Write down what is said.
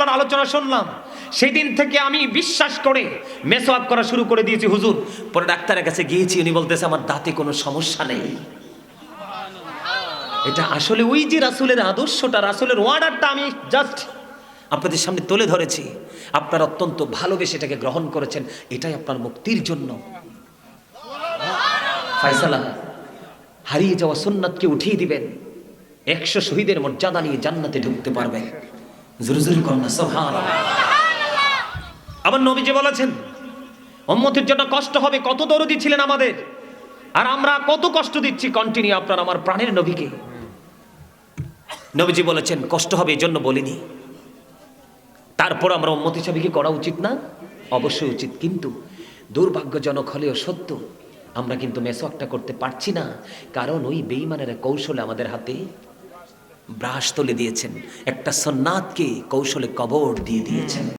আপনার আলোচনা শুনলাম, সেদিন থেকে আমি বিশ্বাস করে মেসওয়াক করা শুরু করে দিয়েছি হুজুর। পরে ডাক্তারের কাছে গিয়েছি, উনি বলতেছে আমার দাঁতে কোনো সমস্যা নেই। এটা আসলে ওই যে রাসূলের আদর্শটা, রাসূলের ওয়ার্ডারটা আমি জাস্ট আপনাদের সামনে তুলে ধরেছি। আপনারা অত্যন্ত ভালোবেসে এটাকে গ্রহণ করেছেন, এটাই আপনার মুক্তির জন্য ফায়সালা। হারিয়ে যাওয়া সুন্নাতকে উঠিয়ে দিবেন, 100 শহীদের মর্যাদা নিয়ে জান্নাতে ঢুকতে পারবেন। জোরে জোরে কন্যা সুবহানাল্লাহ। আবার নবীজি বলেছেন উম্মতের জন্য কষ্ট হবে। কত দরদি ছিলেন আমাদের, আর আমরা কত কষ্ট দিচ্ছি কন্টিনিউ আপনার আমার প্রাণের নবীকে। নবীজি বলেছেন কষ্ট হবে, এই জন্য বলিনি। তারপর আমরা উম্মত হিসাবে কি করা উচিত না? অবশ্যই উচিত, কিন্তু দুর্ভাগ্যজনক হলেও সত্য আমরা কিন্তু মেসওয়াকটা করতে পারছি না, কারণ ওই বেঈমানেরা কৌশলে আমাদের হাতে ব্রাশ তুলে দিয়েছেন, একটা সুন্নাতকে কৌশলে কবর দিয়ে দিয়েছেন।